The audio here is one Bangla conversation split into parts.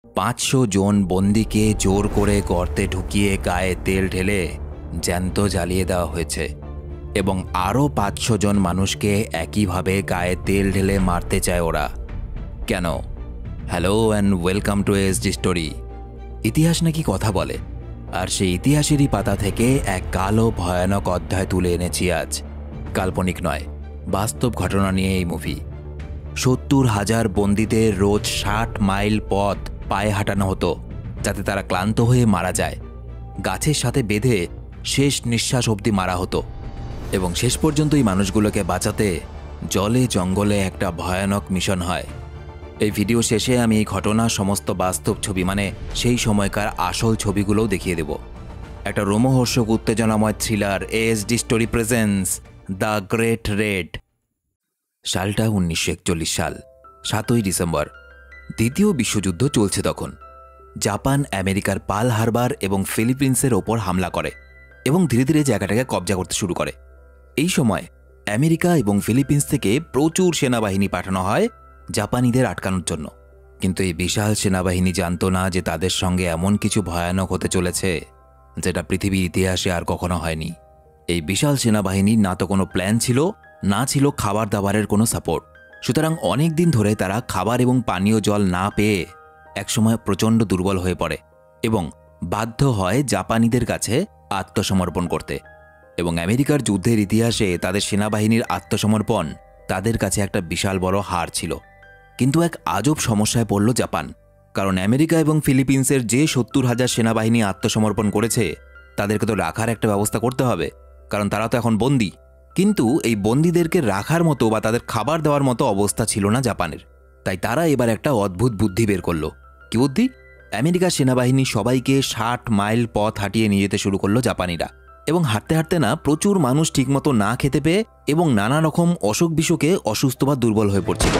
500 জন বন্দিকে জোর করে গর্তে ঢুকিয়ে গায়ে তেল ঢেলে জ্যান্ত জ্বালিয়ে দেওয়া হয়েছে এবং আরও 500 জন মানুষকে একইভাবে গায়ে তেল ঢেলে মারতে চায় ওরা। কেন? Hello and welcome to SD story. ইতিহাস নাকি কথা বলে, আর সেই ইতিহাসেরই পাতা থেকে এক কালো ভয়ানক অধ্যায় তুলে এনেছি আজ। কাল্পনিক নয়, বাস্তব ঘটনা নিয়ে এই মুভি। 70,000 বন্দীদের রোজ 60 মাইল পথ পায়ে হাঁটানো হতো যাতে তারা ক্লান্ত হয়ে মারা যায়। গাছের সাথে বেঁধে শেষ নিঃশ্বাস অবধি মারা হতো এবং শেষ পর্যন্ত এই মানুষগুলোকে বাঁচাতে জলে জঙ্গলে একটা ভয়ানক মিশন হয়। এই ভিডিও শেষে আমি এই ঘটনার সমস্ত বাস্তব ছবি, মানে সেই সময়কার আসল ছবিগুলোও দেখিয়ে দেব। একটা রোমহর্ষক উত্তেজনাময় thriller SD story presents the great raid. সালটা 1941 সাল, 7ই ডিসেম্বর। দ্বিতীয় বিশ্বযুদ্ধ চলছে তখন। জাপান আমেরিকার পাল হারবার এবং ফিলিপিন্সের ওপর হামলা করে এবং ধীরে ধীরে জায়গাটাকে কবজা করতে শুরু করে। এই সময় আমেরিকা এবং ফিলিপিন্স থেকে প্রচুর সেনাবাহিনী পাঠানো হয় জাপানিদের আটকানোর জন্য। কিন্তু এই বিশাল সেনাবাহিনী জানতো না যে তাদের সঙ্গে এমন কিছু ভয়ানক হতে চলেছে যেটা পৃথিবীর ইতিহাসে আর কখনো হয়নি। এই বিশাল সেনাবাহিনীর না তো কোনো প্ল্যান ছিল, না ছিল খাবার দাবারের কোনো সাপোর্ট। সুতরাং অনেক দিন ধরে তারা খাবার এবং পানীয় জল না পেয়ে একসময় প্রচণ্ড দুর্বল হয়ে পড়ে এবং বাধ্য হয় জাপানিদের কাছে আত্মসমর্পণ করতে। এবং আমেরিকার যুদ্ধের ইতিহাসে তাদের সেনাবাহিনীর আত্মসমর্পণ তাদের কাছে একটা বিশাল বড় হার ছিল। কিন্তু এক আজব সমস্যায় পড়ল জাপান, কারণ আমেরিকা এবং ফিলিপিন্সের যে 70,000 সেনাবাহিনী আত্মসমর্পণ করেছে তাদেরকে তো রাখার একটা ব্যবস্থা করতে হবে, কারণ তারা তো এখন বন্দী। কিন্তু এই বন্দীদেরকে রাখার মতো বা তাদের খাবার দেওয়ার মতো অবস্থা ছিল না জাপানের। তাই তারা এবার একটা অদ্ভুত বুদ্ধি বের করলো। কি বুদ্ধি? আমেরিকার সেনাবাহিনী সবাইকে 60 মাইল পথ হাঁটিয়ে নিয়ে যেতে শুরু করলো জাপানিরা। এবং হাঁটতে হাঁটতে না প্রচুর মানুষ ঠিকমতো না খেতে পেয়ে এবং নানা রকম অসুখ বিসুখে অসুস্থ বা দুর্বল হয়ে পড়ছিল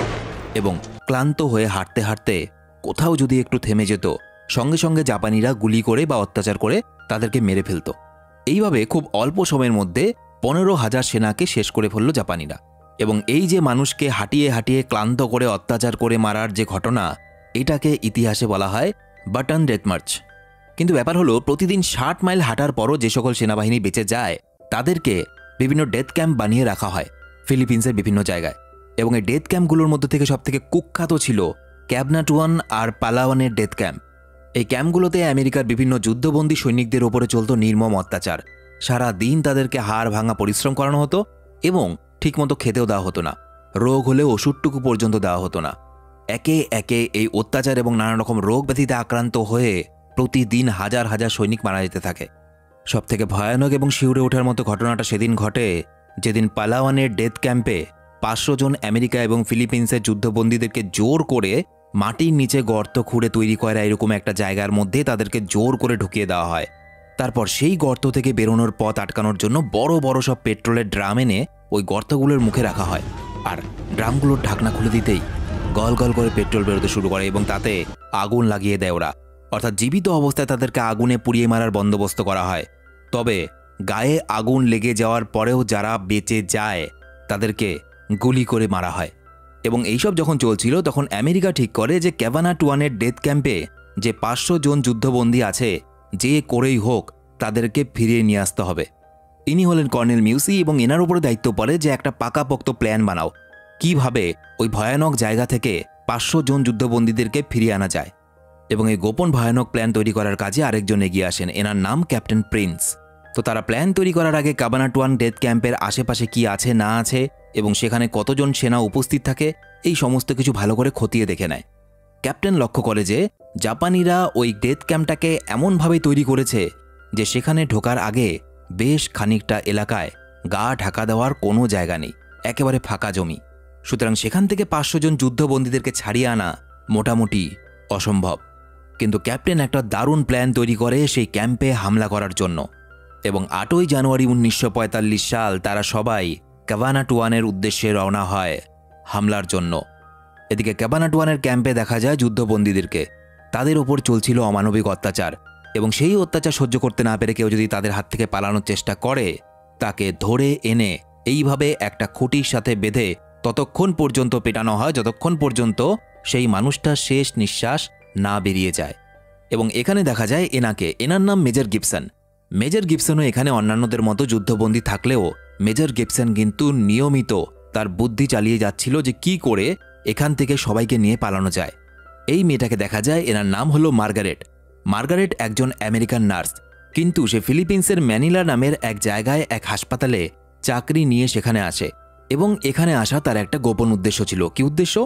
এবং ক্লান্ত হয়ে হাঁটতে হাঁটতে কোথাও যদি একটু থেমে যেত, সঙ্গে সঙ্গে জাপানিরা গুলি করে বা অত্যাচার করে তাদেরকে মেরে ফেলত। এইভাবে খুব অল্প সময়ের মধ্যে 15,000 সেনাকে শেষ করে ফেলল জাপানিরা। এবং এই যে মানুষকে হাঁটিয়ে হাঁটিয়ে ক্লান্ত করে অত্যাচার করে মারার যে ঘটনা, এটাকে ইতিহাসে বলা হয় বাটন ডেথ মার্চ। কিন্তু ব্যাপার হলো, প্রতিদিন 60 মাইল হাঁটার পরও যে সকল সেনাবাহিনী বেঁচে যায় তাদেরকে বিভিন্ন ডেথ ক্যাম্প বানিয়ে রাখা হয় ফিলিপিন্সের বিভিন্ন জায়গায়। এবং এই ডেথ ক্যাম্পগুলোর মধ্যে থেকে সবথেকে কুখ্যাত ছিল ক্যাবনাটুয়ান আর পালাওয়ানের ডেথ ক্যাম্প। এই ক্যাম্পগুলোতে আমেরিকার বিভিন্ন যুদ্ধবন্দী সৈনিকদের ওপরে চলত নির্মম অত্যাচার। সারা দিন তাদেরকে হাড় ভাঙা পরিশ্রম করানো হতো এবং ঠিকমতো খেতেও দেওয়া হতো না। রোগ হলে ওষুধটুকু পর্যন্ত দেওয়া হতো না। একে একে এই অত্যাচার এবং নানা রকম রোগ ব্যাধিতে আক্রান্ত হয়ে প্রতিদিন হাজার হাজার সৈনিক মারা যেতে থাকে। সবথেকে ভয়ানক এবং শিউরে ওঠার মতো ঘটনাটা সেদিন ঘটে যেদিন পালাওয়ানের ডেথ ক্যাম্পে 500 জন আমেরিকা এবং ফিলিপিন্সের যুদ্ধবন্দীদেরকে জোর করে মাটির নিচে গর্ত খুঁড়ে তৈরি করা এরকম একটা জায়গার মধ্যে তাদেরকে জোর করে ঢুকিয়ে দেওয়া হয়। তারপর সেই গর্ত থেকে বেরোনোর পথ আটকানোর জন্য বড় বড় সব পেট্রোলের ড্রাম এনে ওই গর্তগুলোর মুখে রাখা হয়। আর ড্রামগুলোর ঢাকনা খুলে দিতেই গল গল করে পেট্রোল বেরোতে শুরু করে এবং তাতে আগুন লাগিয়ে দেয় ওরা। অর্থাৎ জীবিত অবস্থায় তাদেরকে আগুনে পুড়িয়ে মারার বন্দোবস্ত করা হয়। তবে গায়ে আগুন লেগে যাওয়ার পরেও যারা বেঁচে যায় তাদেরকে গুলি করে মারা হয়। এবং এইসব যখন চলছিল তখন আমেরিকা ঠিক করে যে ক্যাভানাটুয়ানের ডেথ ক্যাম্পে যে 500 জন যুদ্ধবন্দী আছে, যে করেই হোক তাদেরকে ফিরিয়ে নিয়ে আসতে হবে। ইনি হলেন কর্নেল মিউসি এবং এনার উপরে দায়িত্ব পড়ে যে একটা পাকাপোক্ত প্ল্যান বানাও, কিভাবে ওই ভয়ানক জায়গা থেকে 500 জন যুদ্ধবন্দীদেরকে ফিরিয়ে আনা যায়। এবং এই গোপন ভয়ানক প্ল্যান তৈরি করার কাজে আরেকজন এগিয়ে আসেন, এনার নাম ক্যাপ্টেন প্রিন্স। তো তারা প্ল্যান তৈরি করার আগে ক্যাভানাটুয়ান ডেথ ক্যাম্পের আশেপাশে কি আছে না আছে এবং সেখানে কতজন সেনা উপস্থিত থাকে এই সমস্ত কিছু ভালো করে খতিয়ে দেখে নেয়। ক্যাপ্টেন লক্ষ্য করে যে জাপানিরা ওই ডেথ ক্যাম্পটাকে এমনভাবে তৈরি করেছে যে সেখানে ঢোকার আগে বেশ খানিকটা এলাকায় গা ঢাকা দেওয়ার কোনো জায়গা নেই, একেবারে ফাঁকা জমি। সুতরাং সেখান থেকে 500 জন যুদ্ধবন্দীদেরকে ছাড়িয়ে আনা মোটামুটি অসম্ভব। কিন্তু ক্যাপ্টেন একটা দারুণ প্ল্যান তৈরি করে সেই ক্যাম্পে হামলা করার জন্য। এবং 8ই জানুয়ারি 1945 সাল তারা সবাই ক্যাভানাটুয়ানের উদ্দেশ্যে রওনা হয় হামলার জন্য। এদিকে ক্যাভানাটুয়ানের ক্যাম্পে দেখা যায় যুদ্ধবন্দীদেরকে, তাদের ওপর চলছিল অমানবিক অত্যাচার এবং সেই অত্যাচার সহ্য করতে না পেরে কেউ যদি তাদের হাত থেকে পালানোর চেষ্টা করে তাকে ধরে এনে এইভাবে একটা খুঁটির সাথে বেঁধে ততক্ষণ পর্যন্ত পেটানো হয় যতক্ষণ পর্যন্ত সেই মানুষটা শেষ নিঃশ্বাস না বেরিয়ে যায়। এবং এখানে দেখা যায় এনার নাম মেজর গিবসন। মেজর গিবসনও এখানে অন্যান্যদের মতো যুদ্ধবন্দী থাকলেও মেজর গিবসন কিন্তু নিয়মিত তার বুদ্ধি চালিয়ে যাচ্ছিল যে কি করে এখান থেকে সবাইকে নিয়ে পালানো যায়। এই মেয়েটাকে দেখা যায়, এনার নাম হলো মার্গারেট। মার্গারেট একজন আমেরিকান নার্স, কিন্তু সে ফিলিপিন্সের ম্যানিলা নামের এক জায়গায় এক হাসপাতালে চাকরি নিয়ে সেখানে আসে। এবং এখানে আসা তার একটা গোপন উদ্দেশ্য ছিল। কি উদ্দেশ্য?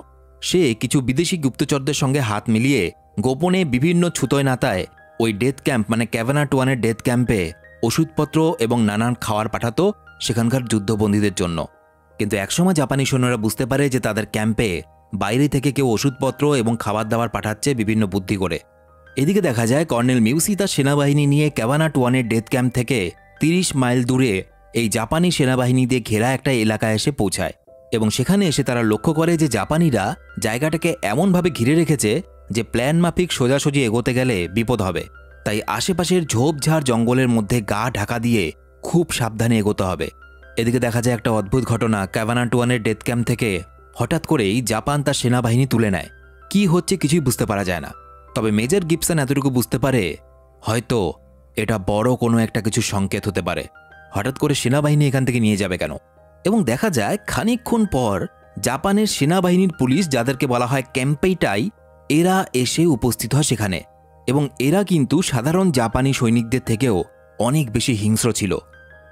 সে কিছু বিদেশি গুপ্তচরদের সঙ্গে হাত মিলিয়ে গোপনে বিভিন্ন ছুতোয় নাতায় ওই ডেথ ক্যাম্প মানে ক্যাভানা 21-এর ডেথ ক্যাম্পে ওষুধপত্র এবং নানান খাবার পাঠাতো সেখানকার যুদ্ধবন্দীদের জন্য। কিন্তু একসময় জাপানি সৈন্যরা বুঝতে পারে যে তাদের ক্যাম্পে বাইরে থেকে কেউ ওষুধপত্র এবং খাবার দাবার পাঠাচ্ছে বিভিন্ন বুদ্ধি করে। এদিকে দেখা যায় কর্নেল মিউসি তার সেনাবাহিনী নিয়ে ক্যাভানা 21-এর ডেথ ক্যাম্প থেকে 30 মাইল দূরে এই জাপানি সেনাবাহিনী দিয়ে ঘেরা একটা এলাকায় এসে পৌঁছায়। এবং সেখানে এসে তারা লক্ষ্য করে যে জাপানিরা জায়গাটাকে এমনভাবে ঘিরে রেখেছে যে প্ল্যান মাফিক সোজাসুজি এগোতে গেলে বিপদ হবে। তাই আশেপাশের ঝোপঝাড় জঙ্গলের মধ্যে গা ঢাকা দিয়ে খুব সাবধানে এগোতে হবে। এদিকে দেখা যায় একটা অদ্ভুত ঘটনা। ক্যাভানা 21-এর ডেথ ক্যাম্প থেকে হঠাৎ করেই জাপান তার সেনাবাহিনী তুলে নেয়। কি হচ্ছে কিছুই বুঝতে পারা যায় না। তবে মেজর গিবসন এতটুকু বুঝতে পারে হয়তো এটা বড় কোনো একটা কিছু সংকেত হতে পারে। হঠাৎ করে সেনাবাহিনী এখান থেকে নিয়ে যাবে কেন? এবং দেখা যায় খানিকক্ষণ পর জাপানের সেনাবাহিনীর পুলিশ, যাদেরকে বলা হয় ক্যাম্পেইটাই, এরা এসে উপস্থিত হয় সেখানে। এবং এরা কিন্তু সাধারণ জাপানি সৈনিকদের থেকেও অনেক বেশি হিংস্র ছিল।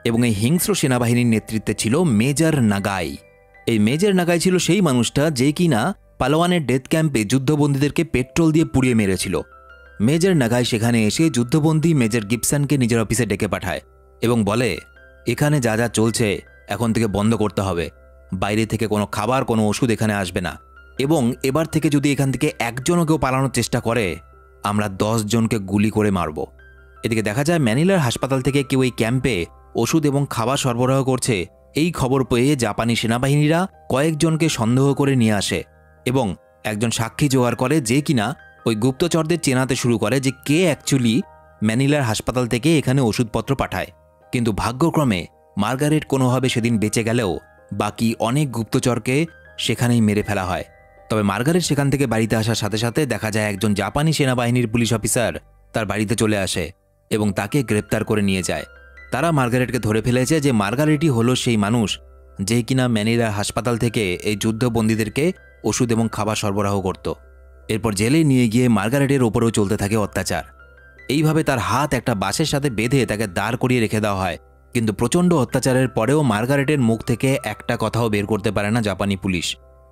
এবং এই হিংস্র সেনাবাহিনীর নেতৃত্বে ছিল মেজর নাগাই। এই মেজর নাগাই ছিল সেই মানুষটা যে কিনা পালোয়ানের ডেথ ক্যাম্পে যুদ্ধবন্দীদেরকে পেট্রোল দিয়ে পুড়িয়ে মেরেছিল। মেজর নাগাই সেখানে এসে যুদ্ধবন্দী মেজর গিবসনকে নিজের অফিসে ডেকে পাঠায় এবং বলে, এখানে যা যা চলছে এখন থেকে বন্ধ করতে হবে। বাইরে থেকে কোনো খাবার, কোনো ওষুধ এখানে আসবে না। এবং এবার থেকে যদি এখান থেকে একজনও কেউ পালানোর চেষ্টা করে, আমরা 10 জনকে গুলি করে মারব। এদিকে দেখা যায় ম্যানিলার হাসপাতাল থেকে কেউ এই ক্যাম্পে ওষুধ এবং খাবার সরবরাহ করছে এই খবর পেয়ে জাপানি সেনাবাহিনীরা কয়েকজনকে সন্দেহ করে নিয়ে আসে এবং একজন সাক্ষী জোগাড় করে যে কিনা ওই গুপ্তচরদের চেনাতে শুরু করে যে কে অ্যাকচুয়ালি ম্যানিলার হাসপাতাল থেকে এখানে ওষুধপত্র পাঠায়। কিন্তু ভাগ্যক্রমে মার্গারেট কোনোভাবে সেদিন বেঁচে গেলেও বাকি অনেক গুপ্তচরকে সেখানেই মেরে ফেলা হয়। তবে মার্গারেট সেখান থেকে বাড়িতে আসার সাথে সাথে দেখা যায় একজন জাপানি সেনাবাহিনীর পুলিশ অফিসার তার বাড়িতে চলে আসে এবং তাকে গ্রেপ্তার করে নিয়ে যায়। তারা মার্গারেটকে ধরে ফেলেছে যে মার্গারেটই হলো সেই মানুষ যে কিনা ম্যানিলা হাসপাতাল থেকে এই যুদ্ধবন্দীদেরকে ওষুধ এবং খাবার সরবরাহ করত। এরপর জেলে নিয়ে গিয়ে মার্গারেটের ওপরেও চলতে থাকে অত্যাচার। এইভাবে তার হাত একটা বাঁশের সাথে বেঁধে তাকে দাঁড় করিয়ে রেখে দেওয়া হয়। কিন্তু প্রচণ্ড অত্যাচারের পরেও মার্গারেটের মুখ থেকে একটা কথাও বের করতে পারে না জাপানি পুলিশ।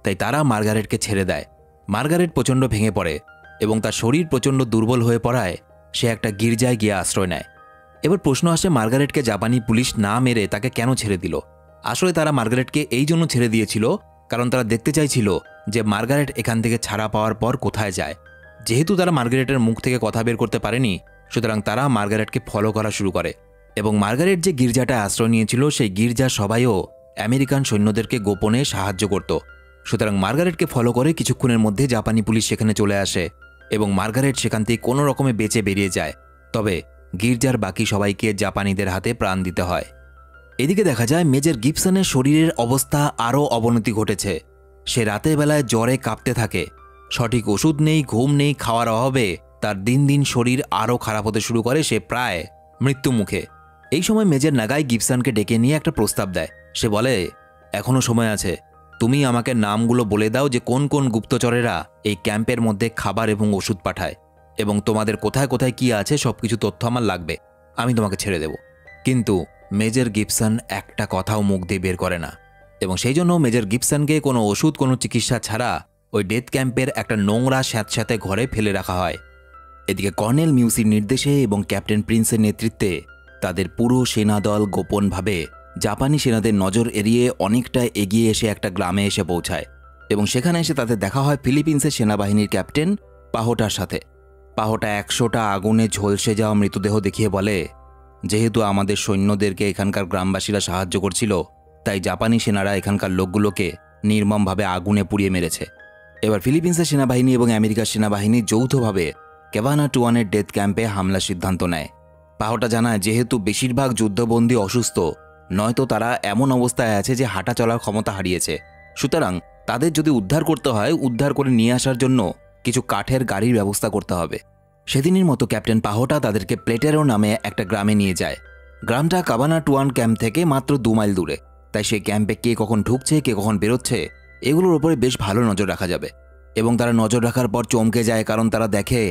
তাই তারা মার্গারেটকে ছেড়ে দেয়। মার্গারেট প্রচণ্ড ভেঙে পড়ে এবং তার শরীর প্রচণ্ড দুর্বল হয়ে পড়ায় সে একটা গির্জায় গিয়ে আশ্রয় নেয়। এবার প্রশ্ন আসে, মার্গারেটকে জাপানি পুলিশ না মেরে তাকে কেন ছেড়ে দিল? আসলে তারা মার্গারেটকে এই জন্য ছেড়ে দিয়েছিল কারণ তারা দেখতে চাইছিল যে মার্গারেট এখান থেকে ছাড়া পাওয়ার পর কোথায় যায়। যেহেতু তারা মার্গারেটের মুখ থেকে কথা বের করতে পারেনি, সুতরাং তারা মার্গারেটকে ফলো করা শুরু করে। এবং মার্গারেট যে গির্জাটায় আশ্রয় নিয়েছিল সেই গির্জার সবাইও আমেরিকান সৈন্যদেরকে গোপনে সাহায্য করত। সুতরাং মার্গারেটকে ফলো করে কিছুক্ষণের মধ্যে জাপানি পুলিশ সেখানে চলে আসে এবং মার্গারেট সেখান থেকে কোনো রকমে বেঁচে বেরিয়ে যায়। তবে গির্জার বাকি সবাইকে জাপানিদের হাতে প্রাণ দিতে হয়। এদিকে দেখা যায় মেজর গিবসনের শরীরের অবস্থা আরও অবনতি ঘটেছে। সে রাতের বেলায় জ্বরে কাঁপতে থাকে। সঠিক ওষুধ নেই, ঘুম নেই, খাওয়ার অভাবে তার দিন দিন শরীর আরও খারাপ হতে শুরু করে। সে প্রায় মৃত্যু মুখে। এই সময় মেজর নাগাই গিবসনকে ডেকে নিয়ে একটা প্রস্তাব দেয়। সে বলে, এখনও সময় আছে, তুমি আমাকে নামগুলো বলে দাও যে কোন কোন গুপ্তচরেরা এই ক্যাম্পের মধ্যে খাবার এবং ওষুধ পাঠায় এবং তোমাদের কোথায় কোথায় কি আছে সবকিছু তথ্য আমার লাগবে, আমি তোমাকে ছেড়ে দেব। কিন্তু মেজর গিবসন একটা কথাও মুখ দিয়ে বের করে না এবং সেই জন্য মেজর গিবসনকে কোনো ওষুধ, কোনো চিকিৎসা ছাড়া ওই ডেথ ক্যাম্পের একটা নোংরা স্যাঁতস্যাঁতে ঘরে ফেলে রাখা হয়। এদিকে কর্নেল মিউসির নির্দেশে এবং ক্যাপ্টেন প্রিন্সের নেতৃত্বে তাদের পুরো সেনাদল গোপনভাবে জাপানি সেনাদের নজর এড়িয়ে অনেকটা এগিয়ে এসে একটা গ্রামে এসে পৌঁছায় এবং সেখানে এসে তাদের দেখা হয় ফিলিপিন্সের সেনাবাহিনীর ক্যাপ্টেন পাহোটার সাথে। পাহোটা 100টা আগুনে ঝলসে যাওয়া মৃতদেহ দেখিয়ে বলে, যেহেতু আমাদের সৈন্যদেরকে এখানকার গ্রামবাসীরা সাহায্য করছিল, তাই জাপানি সেনারা এখানকার লোকগুলোকে নির্মমভাবে আগুনে পুড়িয়ে মেরেছে। এবার ফিলিপিন্সের সেনাবাহিনী এবং আমেরিকার সেনাবাহিনী যৌথভাবে ক্যাভানা 21-এর ডেথ ক্যাম্পে হামলার সিদ্ধান্ত নেয়। পাহোটা জানায়, যেহেতু বেশিরভাগ যুদ্ধবন্দী অসুস্থ, নয়তো তারা এমন অবস্থায় আছে যে হাঁটা চলার ক্ষমতা হারিয়েছে, সুতরাং তাদের যদি উদ্ধার করতে হয়, উদ্ধার করে নিয়ে আসার জন্য কিছু কাঠের গাড়ির ব্যবস্থা করতে হবে। সেদিনের মতো ক্যাপ্টেন পাহোটা তাদেরকে প্লেটেরো নামে একটা গ্রামে নিয়ে যায়। গ্রামটা কাবানা টুয়ান ক্যাম্প থেকে মাত্র 2 মাইল দূরে, তাই সেই ক্যাম্পে কে কখন ঢুকছে কে কখন বেরোচ্ছে এগুলোর ওপরে বেশ ভালো নজর রাখা যাবে। এবং তারা নজর রাখার পর চমকে যায়, কারণ তারা দেখে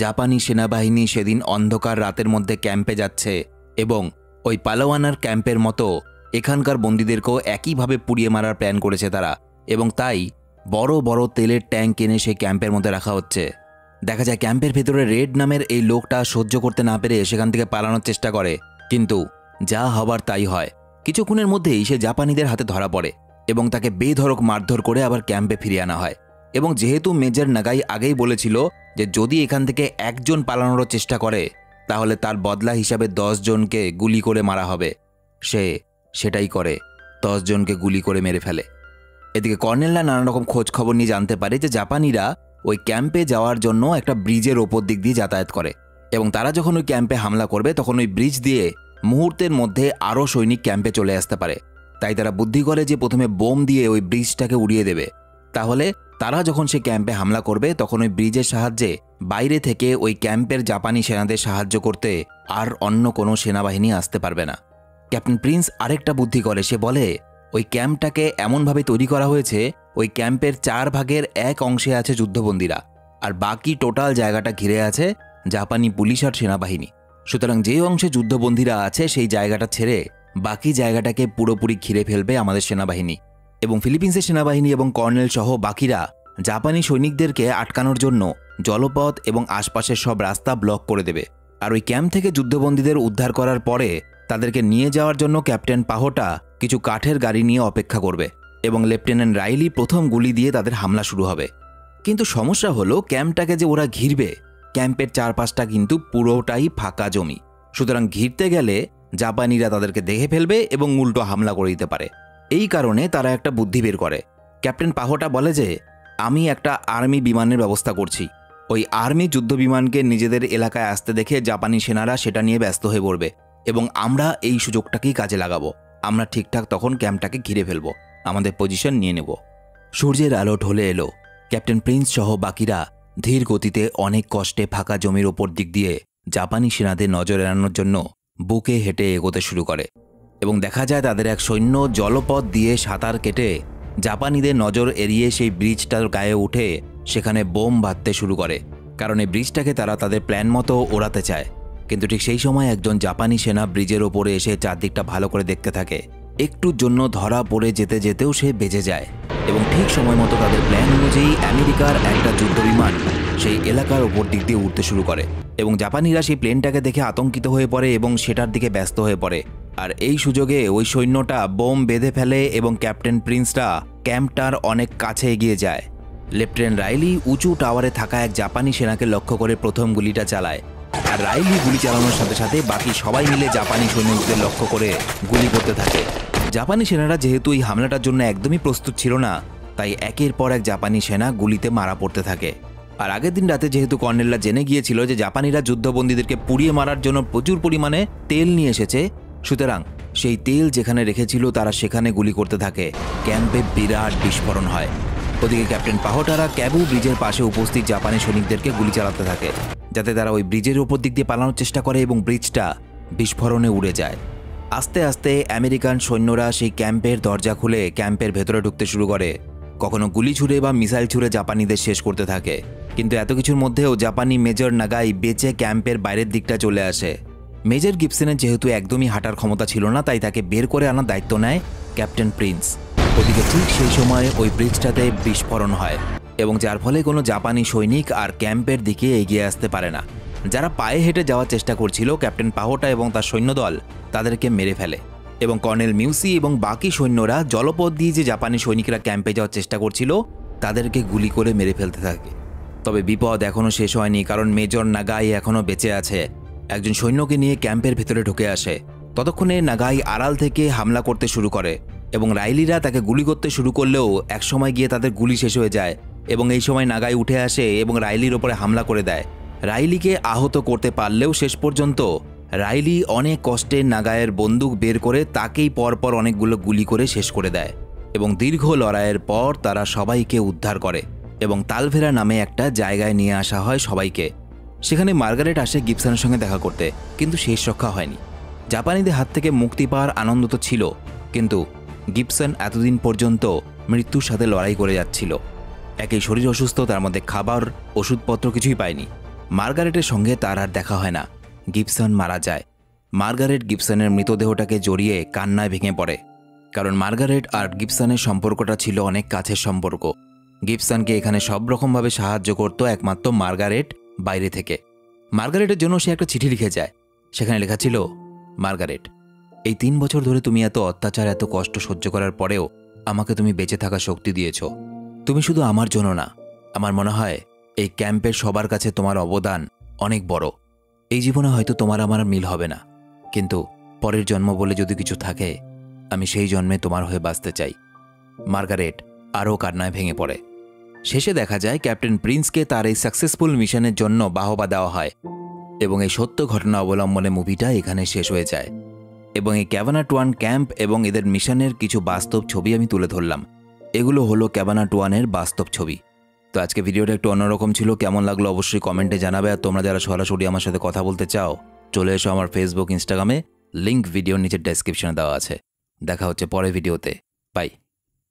জাপানি সেনাবাহিনী সেদিন অন্ধকার রাতের মধ্যে ক্যাম্পে যাচ্ছে এবং ওই পালোয়ানার ক্যাম্পের মতো এখানকার বন্দীদেরকেও একইভাবে পুড়িয়ে মারার প্ল্যান করেছে তারা। এবং তাই বড় বড় তেলের ট্যাঙ্ক এনে সেই ক্যাম্পের মধ্যে রাখা হচ্ছে। দেখা যায় ক্যাম্পের ভেতরে রেড নামের এই লোকটা সহ্য করতে না পেরে সেখান থেকে পালানোর চেষ্টা করে, কিন্তু যা হবার তাই হয়। কিছুক্ষণের মধ্যেই সে জাপানিদের হাতে ধরা পড়ে এবং তাকে বেধড়ক মারধর করে আবার ক্যাম্পে ফিরিয়ে আনা হয়। এবং যেহেতু মেজর নাগাই আগেই বলেছিল যে যদি এখান থেকে একজন পালানোর চেষ্টা করে তাহলে তার বদলা হিসাবে 10 জনকে গুলি করে মারা হবে, সে সেটাই করে, 10 জনকে গুলি করে মেরে ফেলে। এদিকে কর্নেলরা নানা রকম খোঁজ খবর নিয়ে জানতে পারে যে জাপানিরা ওই ক্যাম্পে যাওয়ার জন্য একটা ব্রিজের ওপর দিক দিয়ে যাতায়াত করে এবং তারা যখন ওই ক্যাম্পে হামলা করবে তখন ওই ব্রিজ দিয়ে মুহূর্তের মধ্যে আরও সৈনিক ক্যাম্পে চলে আসতে পারে। তাই তারা বুদ্ধি করে যে প্রথমে বোম দিয়ে ওই ব্রিজটাকে উড়িয়ে দেবে, তাহলে তারা যখন সে ক্যাম্পে হামলা করবে তখন ওই ব্রিজের সাহায্যে বাইরে থেকে ওই ক্যাম্পের জাপানি সেনাদের সাহায্য করতে আর অন্য কোনো সেনাবাহিনী আসতে পারবে না। ক্যাপ্টেন প্রিন্স আরেকটা বুদ্ধি করে, সে বলে ওই ক্যাম্পটাকে এমনভাবে তৈরি করা হয়েছে ওই ক্যাম্পের 4 ভাগের 1 অংশে আছে যুদ্ধবন্দীরা আর বাকি টোটাল জায়গাটা ঘিরে আছে জাপানি পুলিশ আর সেনাবাহিনী। সুতরাং যে অংশে যুদ্ধবন্দীরা আছে সেই জায়গাটা ছেড়ে বাকি জায়গাটাকে পুরোপুরি ঘিরে ফেলবে আমাদের সেনাবাহিনী এবং ফিলিপিন্সের সেনাবাহিনী এবং কর্নেল সহ বাকিরা জাপানি সৈনিকদেরকে আটকানোর জন্য জলপথ এবং আশপাশের সব রাস্তা ব্লক করে দেবে। আর ওই ক্যাম্প থেকে যুদ্ধবন্দীদের উদ্ধার করার পরে তাদেরকে নিয়ে যাওয়ার জন্য ক্যাপ্টেন পাহোটা কিছু কাঠের গাড়ি নিয়ে অপেক্ষা করবে এবং লেফটেন্যান্ট রাইলি প্রথম গুলি দিয়ে তাদের হামলা শুরু হবে। কিন্তু সমস্যা হলো ক্যাম্পটাকে যে ওরা ঘিরবে, ক্যাম্পের চারপাশটা কিন্তু পুরোটাই ফাঁকা জমি। সুতরাং ঘিরতে গেলে জাপানিরা তাদেরকে দেখে ফেলবে এবং উল্টো হামলা করে দিতে পারে। এই কারণে তারা একটা বুদ্ধি বের করে। ক্যাপ্টেন পাহোটা বলে যে আমি একটা আর্মি বিমানের ব্যবস্থা করছি, ওই আর্মি যুদ্ধ বিমানকে নিজেদের এলাকায় আসতে দেখে জাপানি সেনারা সেটা নিয়ে ব্যস্ত হয়ে পড়বে এবং আমরা এই সুযোগটাকেই কাজে লাগাবো। আমরা ঠিকঠাক তখন ক্যাম্পটাকে ঘিরে ফেলবো, আমাদের পজিশন নিয়ে নেব। সূর্যের আলো ঢলে এলো। ক্যাপ্টেন প্রিন্স সহ বাকিরা ধীর গতিতে অনেক কষ্টে ফাঁকা জমির ওপর দিক দিয়ে জাপানি সেনাদের নজর এড়ানোর জন্য বুকে হেঁটে এগোতে শুরু করে এবং দেখা যায় তাদের এক সৈন্য জলপথ দিয়ে সাঁতার কেটে জাপানিদের নজর এড়িয়ে সেই ব্রিজটার গায়ে উঠে সেখানে বোম বাঁধতে শুরু করে, কারণ এই ব্রিজটাকে তারা তাদের প্ল্যান মতো ওড়াতে চায়। কিন্তু ঠিক সেই সময় একজন জাপানি সেনা ব্রিজের ওপরে এসে চারদিকটা ভালো করে দেখতে থাকে। একটুর জন্য ধরা পড়ে যেতে যেতেও সে বেঁচে যায় এবং ঠিক সময় মতো তাদের প্ল্যান অনুযায়ী আমেরিকার একটা যুদ্ধবিমান সেই এলাকার ওপর দিক দিয়ে উঠতে শুরু করে এবং জাপানিরা সেই প্লেনটাকে দেখে আতঙ্কিত হয়ে পড়ে এবং সেটার দিকে ব্যস্ত হয়ে পড়ে। আর এই সুযোগে ওই সৈন্যটা বোম বেঁধে ফেলে এবং ক্যাপ্টেন প্রিন্সরা ক্যাম্পটার অনেক কাছে এগিয়ে যায়। লেফটেন্যান্ট রাইলি উঁচু টাওয়ারে থাকা এক জাপানি সেনাকে লক্ষ্য করে প্রথম গুলিটা চালায় আর রাইলি গুলি চালানোর সাথে সাথে বাকি সবাই মিলে জাপানি সৈনিকদের লক্ষ্য করে গুলি করতে থাকে। জাপানি সেনারা যেহেতু এই হামলাটার জন্য একদমই প্রস্তুত ছিল না, তাই একের পর এক জাপানি সেনা গুলিতে মারা পড়তে থাকে। আর আগের দিন রাতে যেহেতু কর্নেলরা জেনে গিয়েছিল যে জাপানিরা যুদ্ধবন্দীদেরকে পুড়িয়ে মারার জন্য প্রচুর পরিমাণে তেল নিয়ে এসেছে, সুতরাং সেই তেল যেখানে রেখেছিল তারা সেখানে গুলি করতে থাকে। ক্যাম্পে বিরাট বিস্ফোরণ হয়। ওদিকে ক্যাপ্টেন পাহোটারা ক্যাবু ব্রিজের পাশে উপস্থিত জাপানি সৈনিকদেরকে গুলি চালাতে থাকে যাতে তারা ওই ব্রিজের উপর দিক দিয়ে পালানোর চেষ্টা করে এবং ব্রিজটা বিস্ফোরণে উড়ে যায়। আস্তে আস্তে আমেরিকান সৈন্যরা সেই ক্যাম্পের দরজা খুলে ক্যাম্পের ভেতরে ঢুকতে শুরু করে, কখনো গুলি ছুড়ে বা মিসাইল ছুড়ে জাপানিদের শেষ করতে থাকে। কিন্তু এত কিছুর মধ্যেও জাপানি মেজর নাগাই বেঁচে ক্যাম্পের বাইরের দিকটা চলে আসে। মেজর গিবসনের যেহেতু একদমই হাঁটার ক্ষমতা ছিল না, তাই তাকে বের করে আনার দায়িত্ব নেয় ক্যাপ্টেন প্রিন্স। ওদিকে ঠিক সেই সময় ওই ব্রিজটাতে বিস্ফোরণ হয় এবং যার ফলে কোনো জাপানি সৈনিক আর ক্যাম্পের দিকে এগিয়ে আসতে পারে না। যারা পায়ে হেঁটে যাওয়ার চেষ্টা করছিল ক্যাপ্টেন পাহোটা এবং তার সৈন্যদল তাদেরকে মেরে ফেলে এবং কর্নেল মিউসি এবং বাকি সৈন্যরা জলপথ দিয়ে যে জাপানি সৈনিকরা ক্যাম্পে যাওয়ার চেষ্টা করছিল তাদেরকে গুলি করে মেরে ফেলতে থাকে। তবে বিপদ এখনও শেষ হয়নি, কারণ মেজর নাগাই এখনও বেঁচে আছে। একজন সৈন্যকে নিয়ে ক্যাম্পের ভেতরে ঢুকে আসে। ততক্ষণে নাগাই আড়াল থেকে হামলা করতে শুরু করে এবং রাইলিরা তাকে গুলি করতে শুরু করলেও একসময় গিয়ে তাদের গুলি শেষ হয়ে যায় এবং এই সময় নাগাই উঠে আসে এবং রাইলির ওপরে হামলা করে দেয়। রাইলিকে আহত করতে পারলেও শেষ পর্যন্ত রাইলি অনেক কষ্টে নাগাইয়ের বন্দুক বের করে তাকেই পরপর অনেকগুলো গুলি করে শেষ করে দেয় এবং দীর্ঘ লড়াইয়ের পর তারা সবাইকে উদ্ধার করে এবং তালভেরা নামে একটা জায়গায় নিয়ে আসা হয় সবাইকে। সেখানে মার্গারেট আসে গিবসনের সঙ্গে দেখা করতে, কিন্তু শেষ রক্ষা হয়নি। জাপানিদের হাত থেকে মুক্তি পাওয়ার আনন্দ তো ছিল, কিন্তু গিবসন এতদিন পর্যন্ত মৃত্যুর সাথে লড়াই করে যাচ্ছিল। একই শরীর অসুস্থ, তার মধ্যে খাবার ওষুধপত্র কিছুই পায়নি। মার্গারেটের সঙ্গে তার আর দেখা হয় না। গিবসন মারা যায়। মার্গারেট গিবসনের মৃতদেহটাকে জড়িয়ে কান্নায় ভেঙে পড়ে, কারণ মার্গারেট আর গিবসনের সম্পর্কটা ছিল অনেক কাছের সম্পর্ক। গিবসনকে এখানে সব রকমভাবে সাহায্য করত একমাত্র মার্গারেট বাইরে থেকে। মার্গারেটের জন্য সে একটা চিঠি লিখে যায়। সেখানে লেখা ছিল, মার্গারেট, এই 3 বছর ধরে তুমি এত অত্যাচার, এত কষ্ট সহ্য করার পরেও আমাকে তুমি বেঁচে থাকার শক্তি দিয়েছ। তুমি শুধু আমার জন্য না, আমার মনে হয় এই ক্যাম্পের সবার কাছে তোমার অবদান অনেক বড়। এই জীবনে হয়তো তোমার আমার মিল হবে না, কিন্তু পরের জন্ম বলে যদি কিছু থাকে, আমি সেই জন্মে তোমার হয়ে বাঁচতে চাই। মার্গারেট আরও কান্নায় ভেঙে পড়ে। শেষে দেখা যায় ক্যাপ্টেন প্রিন্সকে তার এই সাকসেসফুল মিশনের জন্য বাহবা দেওয়া হয় এবং এই সত্য ঘটনা অবলম্বনে মুভিটা এখানে শেষ হয়ে যায়। এবং এই ক্যাভানাটুয়ান ক্যাম্প এবং এদের মিশনের কিছু বাস্তব ছবি আমি তুলে ধরলাম। এগুলো হলো ক্যাভানাটুয়ানের বাস্তব ছবি। তো আজকে ভিডিওটা একটু অন্যরকম ছিল, কেমন লাগলো অবশ্যই কমেন্টে জানাবে। আর তোমরা যারা সরাসরি আমার সাথে কথা বলতে চাও, চলে এসো আমার ফেসবুক, ইনস্টাগ্রামে, লিঙ্ক ভিডিওর নিচে ডেসক্রিপশনে দেওয়া আছে। দেখা হচ্ছে পরের ভিডিওতে। বাই।